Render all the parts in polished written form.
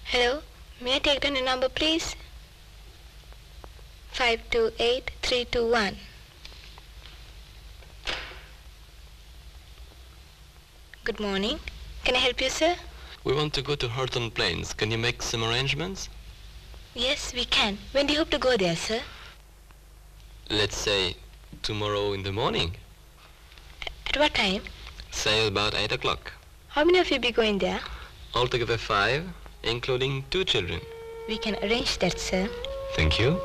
Hello, may I take down your number, please? 528321. Good morning. Can I help you, sir? We want to go to Horten Plains. Can you make some arrangements? Yes, we can. When do you hope to go there, sir? Let's say tomorrow in the morning. At what time? Say about 8 o'clock. How many of you be going there? Altogether 5, including 2 children. We can arrange that, sir. Thank you.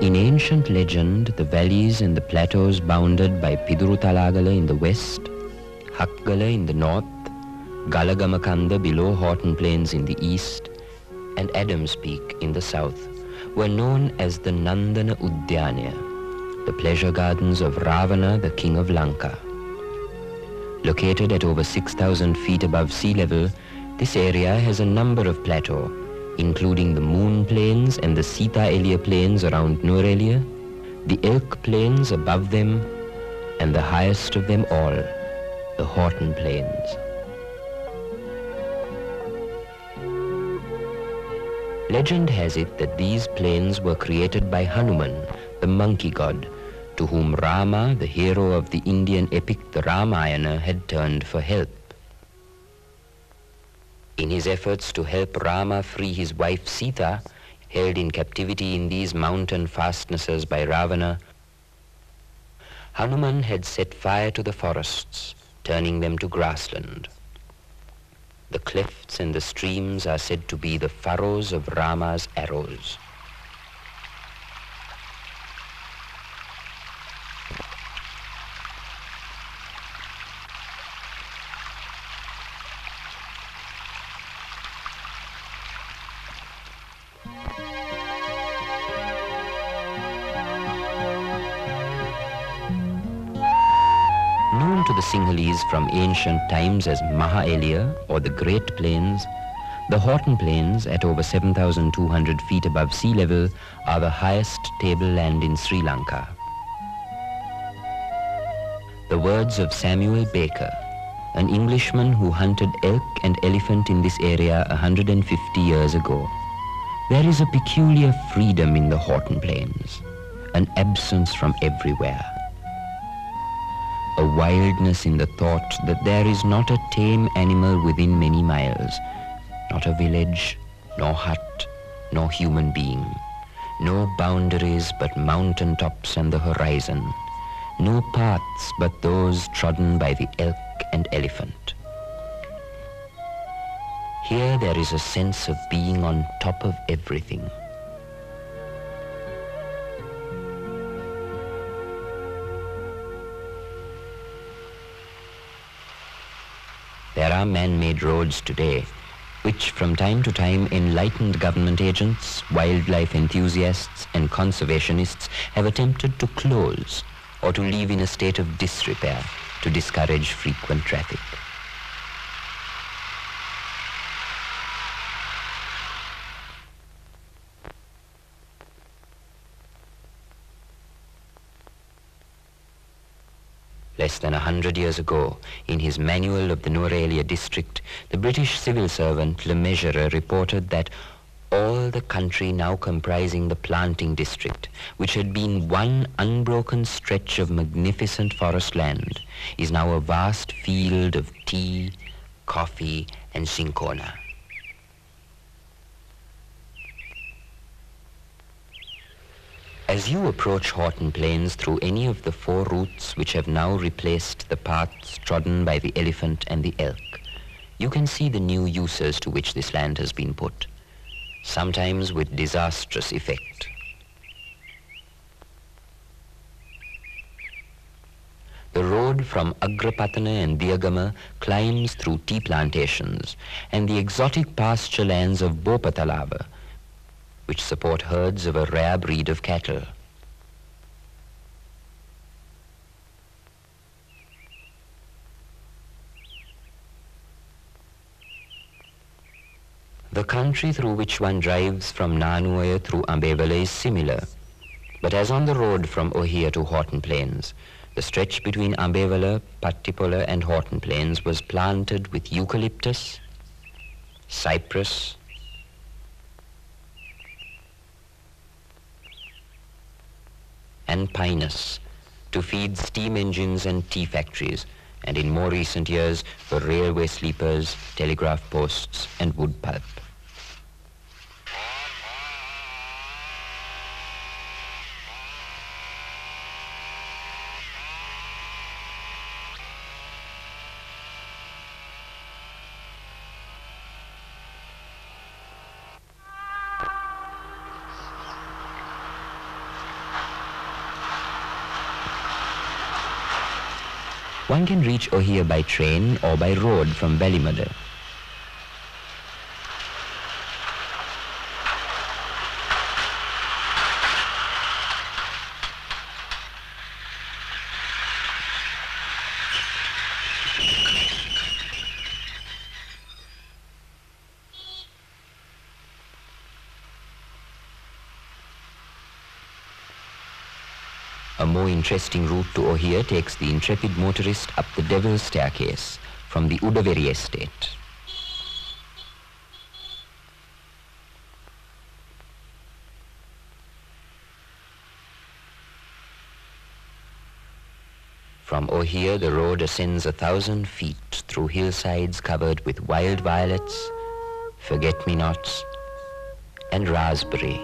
In ancient legend, the valleys and the plateaus bounded by Pidurutalagala in the west, Hakgala in the north, Galagamakanda below Horten Plains in the east, and Adams Peak in the south, were known as the Nandana Udyana, the pleasure gardens of Ravana, the king of Lanka. Located at over 6,000 feet above sea level, this area has a number of plateaux, including the Moon Plains and the Sita Elia Plains around Nurelia, the Elk Plains above them, and the highest of them all, the Horten Plains. Legend has it that these plains were created by Hanuman, the monkey god, to whom Rama, the hero of the Indian epic the Ramayana, had turned for help. In his efforts to help Rama free his wife Sita, held in captivity in these mountain fastnesses by Ravana, Hanuman had set fire to the forests, turning them to grassland. The clefts and the streams are said to be the furrows of Rama's arrows. Known to the Sinhalese from ancient times as Maha-Elia, or the Great Plains, the Horten Plains, at over 7,200 feet above sea level, are the highest tableland in Sri Lanka. The words of Samuel Baker, an Englishman who hunted elk and elephant in this area 150 years ago. There is a peculiar freedom in the Horten Plains, an absence from everywhere. A wildness in the thought that there is not a tame animal within many miles, not a village, nor hut, nor human being, no boundaries but mountain tops and the horizon, no paths but those trodden by the elk and elephant. Here there is a sense of being on top of everything. There are man-made roads today, which from time to time enlightened government agents, wildlife enthusiasts, and conservationists have attempted to close or to leave in a state of disrepair to discourage frequent traffic. Less than 100 years ago, in his manual of the Nurelia district, the British civil servant Le Measurer reported that all the country now comprising the planting district, which had been one unbroken stretch of magnificent forest land, is now a vast field of tea, coffee, and cinchona. As you approach Horten Plains through any of the 4 routes which have now replaced the paths trodden by the elephant and the elk, you can see the new uses to which this land has been put, sometimes with disastrous effect. The road from Agrapatana and Diagama climbs through tea plantations and the exotic pasture lands of Bopatalava, which support herds of a rare breed of cattle. The country through which one drives from Nanuaya through Ambevale is similar, but as on the road from Ohia to Horten Plains, the stretch between Ambevale, Pattipola and Horten Plains was planted with eucalyptus, cypress, and pinus to feed steam engines and tea factories, and in more recent years for railway sleepers, telegraph posts and wood pulp. One can reach Ohia by train or by road from Ballymadder. A more interesting route to Ohia takes the intrepid motorist up the Devil's Staircase from the Udaveri estate. From Ohia, the road ascends 1,000 feet through hillsides covered with wild violets, forget-me-nots, and raspberry.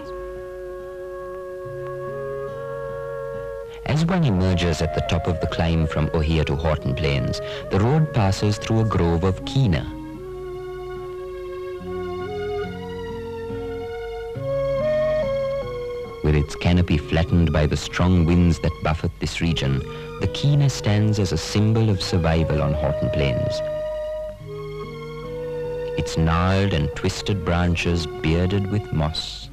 As one emerges at the top of the climb from Ohia to Horten Plains, the road passes through a grove of kina. With its canopy flattened by the strong winds that buffet this region, the kina stands as a symbol of survival on Horten Plains. Its gnarled and twisted branches bearded with moss.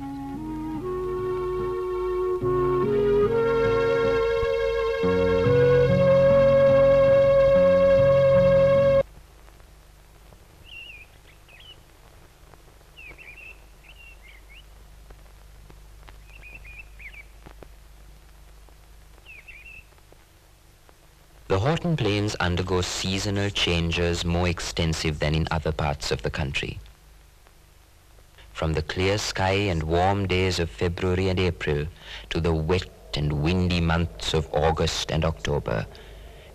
The Horten Plains undergo seasonal changes more extensive than in other parts of the country. From the clear sky and warm days of February and April to the wet and windy months of August and October,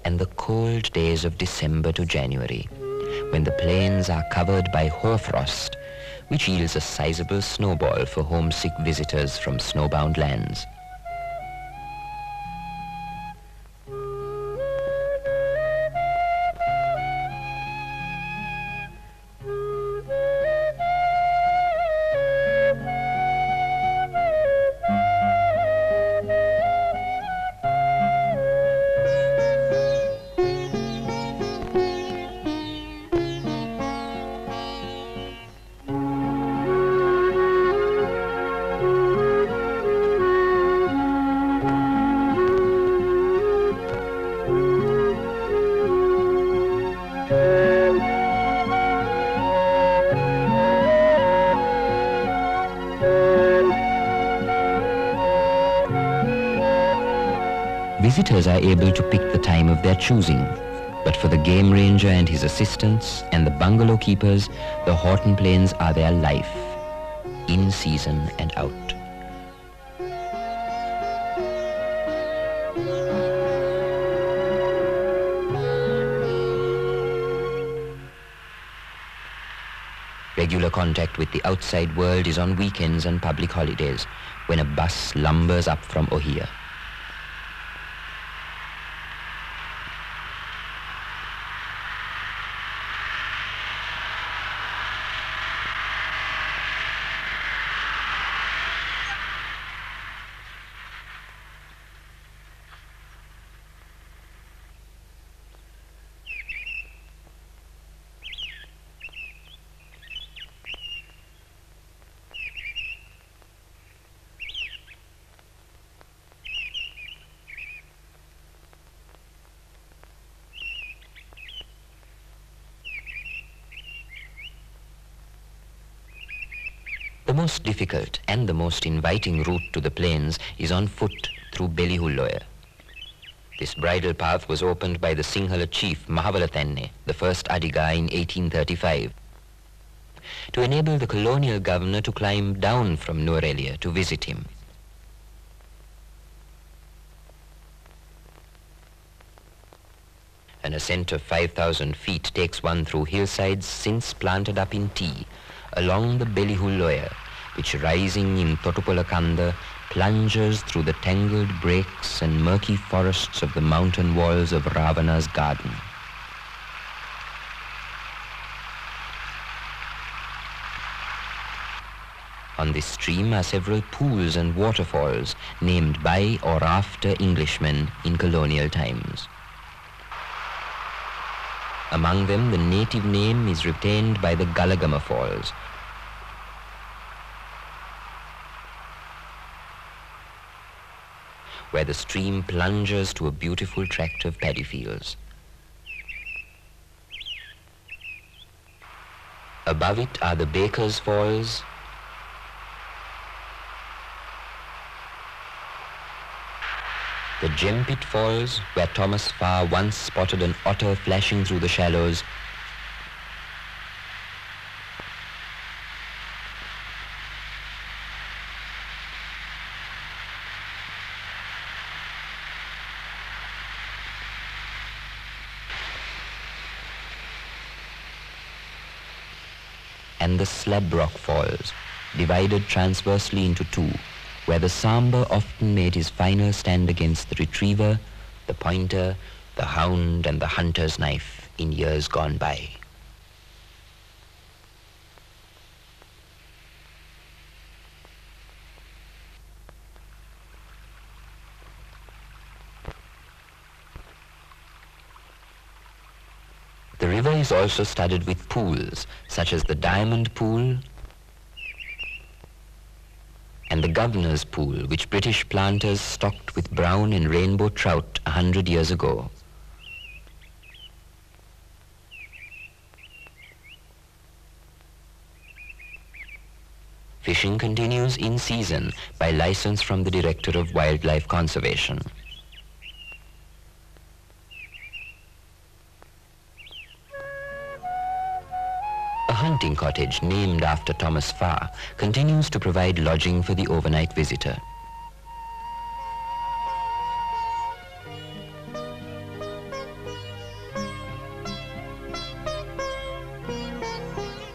and the cold days of December to January, when the plains are covered by hoarfrost, which yields a sizable snowball for homesick visitors from snowbound lands. Visitors are able to pick the time of their choosing, but for the game ranger and his assistants and the bungalow keepers, the Horten Plains are their life. in season and out. Regular contact with the outside world is on weekends and public holidays, when a bus lumbers up from Ohia. The most difficult and the most inviting route to the plains is on foot through Belihulloya. This bridle path was opened by the Sinhala chief Horten Thenna, the first Adiga in 1835, to enable the colonial governor to climb down from Nuwara to visit him. An ascent of 5,000 feet takes one through hillsides since planted up in tea, along the Belihulloya, which rising in Thotupolakanda plunges through the tangled brakes and murky forests of the mountain walls of Ravana's garden. On this stream are several pools and waterfalls named by or after Englishmen in colonial times. Among them, the native name is retained by the Galagama Falls, where the stream plunges to a beautiful tract of paddy fields. Above it are the Baker's Falls, the Gempit Falls, where Thomas Farr once spotted an otter flashing through the shallows, and the Slab Rock Falls, divided transversely into two, where the Samba often made his final stand against the retriever, the pointer, the hound, and the hunter's knife in years gone by. The river is also studded with pools, such as the Diamond Pool and the Governor's Pool, which British planters stocked with brown and rainbow trout 100 years ago. Fishing continues in season by license from the Director of Wildlife Conservation. A hunting cottage named after Thomas Farr continues to provide lodging for the overnight visitor.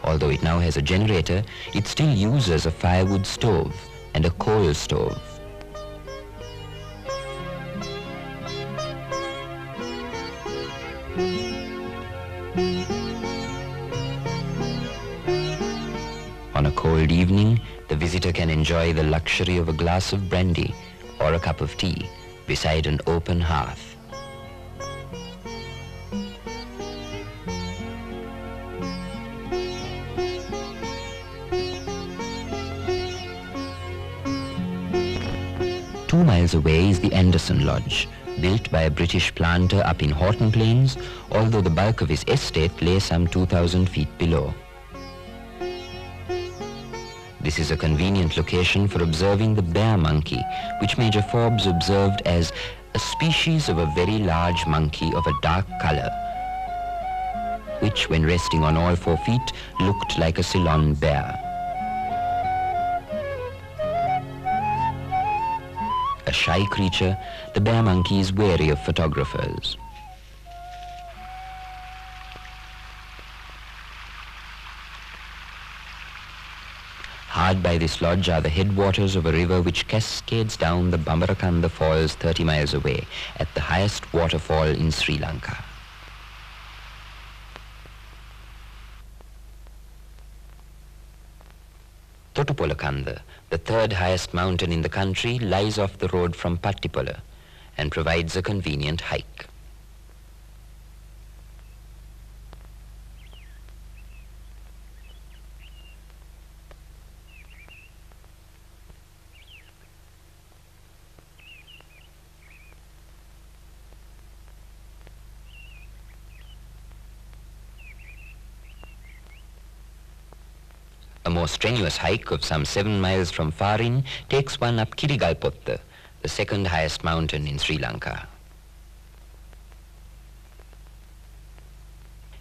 Although it now has a generator, it still uses a firewood stove and a coal stove. On a cold evening, the visitor can enjoy the luxury of a glass of brandy or a cup of tea beside an open hearth. Two miles away is the Anderson Lodge, built by a British planter up in Horten Plains, although the bulk of his estate lay some 2,000 feet below. This is a convenient location for observing the bear monkey, which Major Forbes observed as a species of a very large monkey of a dark color, which, when resting on all 4 feet, looked like a Ceylon bear. A shy creature, the bear monkey is wary of photographers. Hard by this lodge are the headwaters of a river which cascades down the Bambarakanda Falls 30 miles away, at the highest waterfall in Sri Lanka. Totupolakanda, the third highest mountain in the country, lies off the road from Pattipola and provides a convenient hike. A more strenuous hike of some 7 miles from Farin takes one up Kirigalpotta, the second highest mountain in Sri Lanka.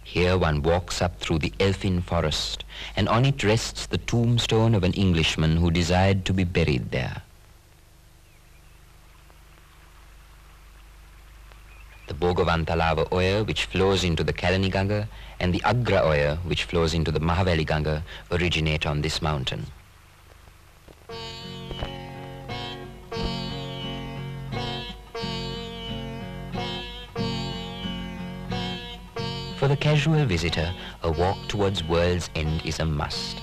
Here one walks up through the elfin forest, and on it rests the tombstone of an Englishman who desired to be buried there. The Bogavantalava Oya, which flows into the Kalani Ganga, and the Agra Oya, which flows into the Mahavali Ganga, originate on this mountain. For the casual visitor, a walk towards World's End is a must.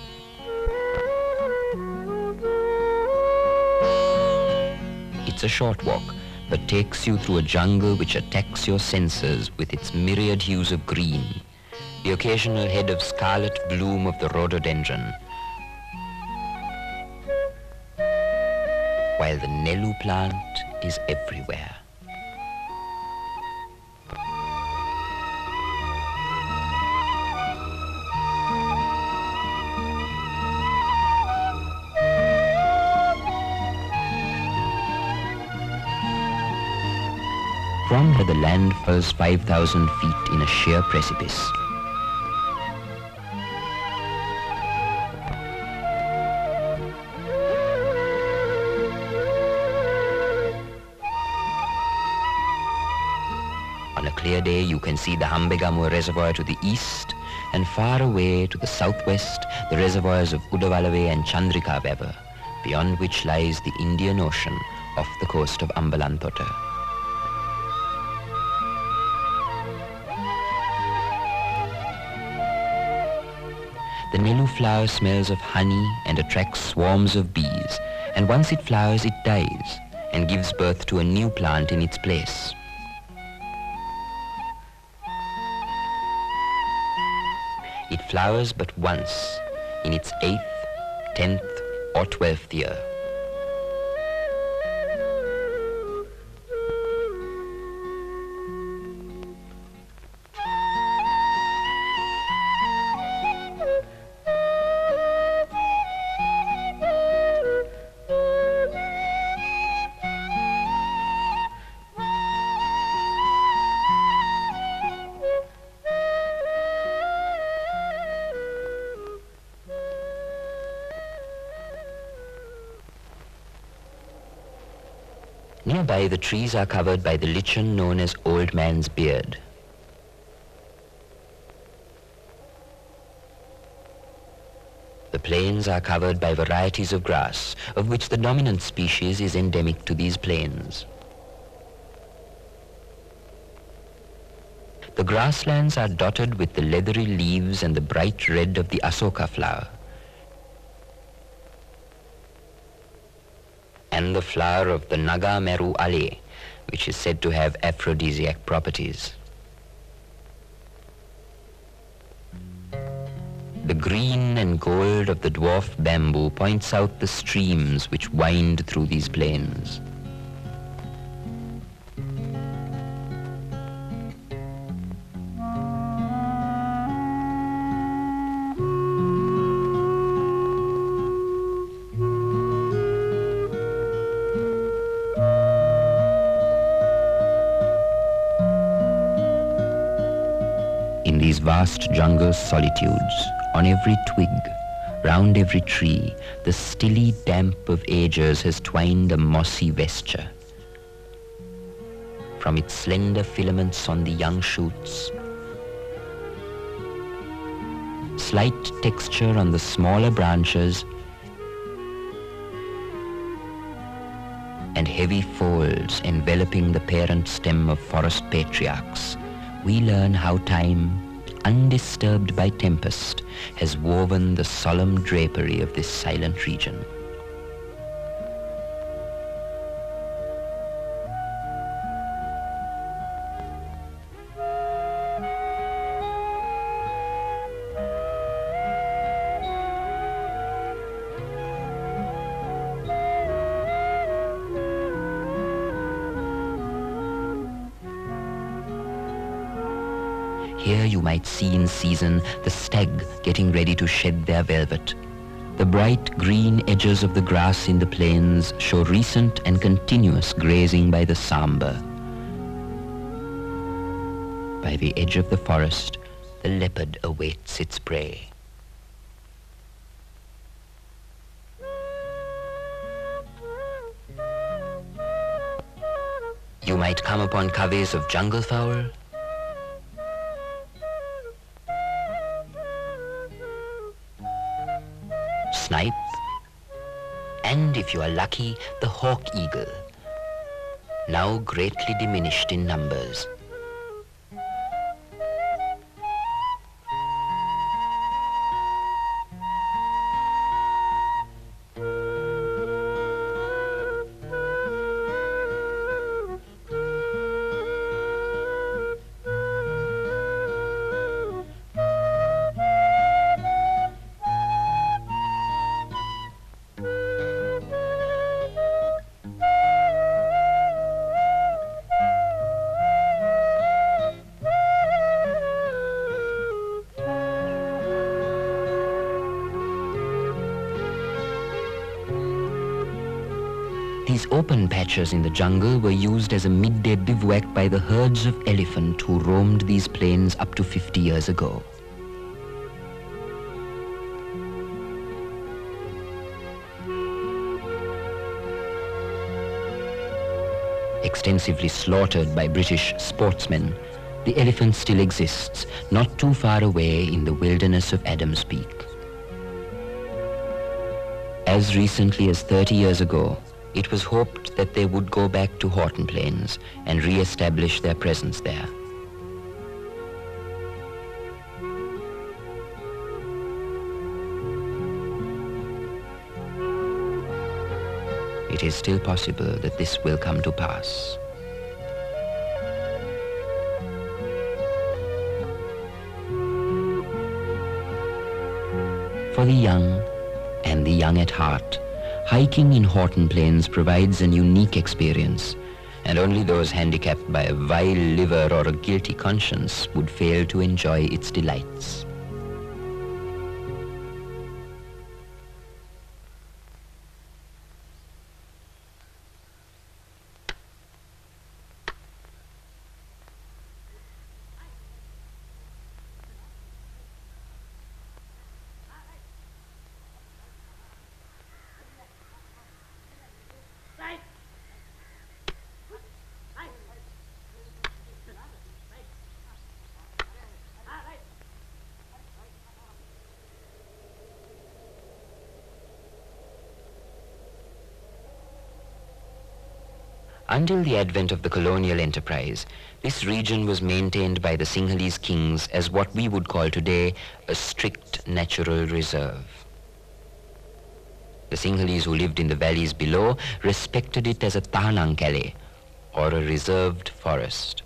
It's a short walk, but takes you through a jungle which attacks your senses with its myriad hues of green, the occasional head of scarlet bloom of the rhododendron, while the Nelu plant is everywhere. From where the land falls 5,000 feet in a sheer precipice. On a clear day, you can see the Hambegamu reservoir to the east, and far away to the southwest, the reservoirs of Udavalave and Chandrika River, beyond which lies the Indian Ocean off the coast of Ambalantota. The Nelu flower smells of honey and attracts swarms of bees, and once it flowers, it dies and gives birth to a new plant in its place. It flowers but once, in its 8th, 10th, or 12th year. Nearby, the trees are covered by the lichen known as Old Man's Beard. The plains are covered by varieties of grass, of which the dominant species is endemic to these plains. The grasslands are dotted with the leathery leaves and the bright red of the asoka flower, and the flower of the Naga Meru Ale, which is said to have aphrodisiac properties. The green and gold of the dwarf bamboo points out the streams which wind through these plains. In these vast jungle solitudes, on every twig, round every tree, the stilly damp of ages has twined a mossy vesture. from its slender filaments on the young shoots. Slight texture on the smaller branches and heavy folds enveloping the parent stem of forest patriarchs, we learn how time, undisturbed by tempest, has woven the solemn drapery of this silent region. Here you might see in season the stag getting ready to shed their velvet. The bright green edges of the grass in the plains show recent and continuous grazing by the sambar. By the edge of the forest, the leopard awaits its prey. You might come upon coveys of jungle fowl, snipe, and if you are lucky, the hawk eagle, now greatly diminished in numbers. These open patches in the jungle were used as a midday bivouac by the herds of elephant who roamed these plains up to 50 years ago. Extensively slaughtered by British sportsmen, the elephant still exists, not too far away in the wilderness of Adams Peak. As recently as 30 years ago, it was hoped that they would go back to Horten Plains and re-establish their presence there. It is still possible that this will come to pass. For the young, and the young at heart, hiking in Horten Plains provides an unique experience, and only those handicapped by a vile liver or a guilty conscience would fail to enjoy its delights. Until the advent of the colonial enterprise, this region was maintained by the Sinhalese kings as what we would call today a strict natural reserve. The Sinhalese who lived in the valleys below respected it as a tahanangkale, or a reserved forest.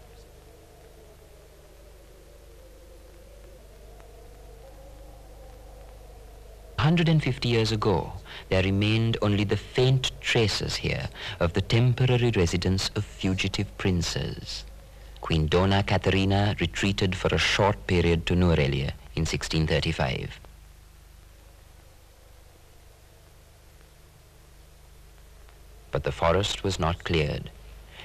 "150 years ago, there remained only the faint traces here of the temporary residence of fugitive princes. Queen Dona Katharina retreated for a short period to Nurelia in 1635. But the forest was not cleared,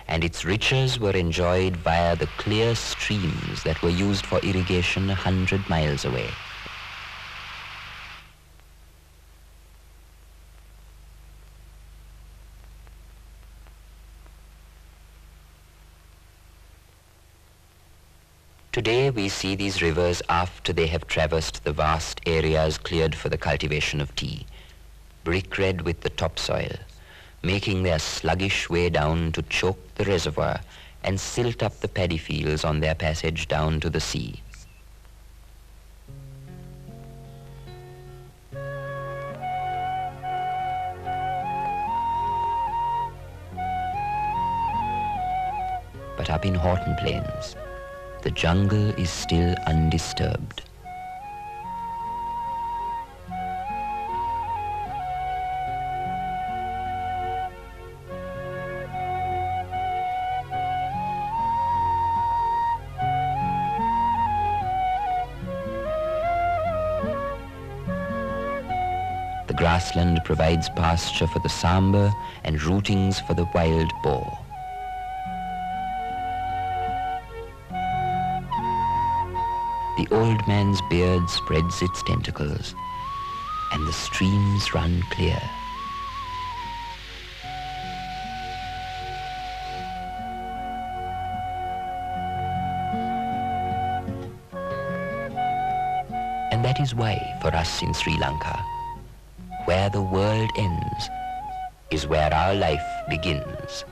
and its riches were enjoyed via the clear streams that were used for irrigation 100 miles away. Today we see these rivers after they have traversed the vast areas cleared for the cultivation of tea, brick red with the topsoil, making their sluggish way down to choke the reservoir and silt up the paddy fields on their passage down to the sea. But up in Horten Plains, the jungle is still undisturbed. The grassland provides pasture for the sambar and rootings for the wild boar. The old man's beard spreads its tentacles, and the streams run clear. And that is why, for us in Sri Lanka, where the world ends is where our life begins.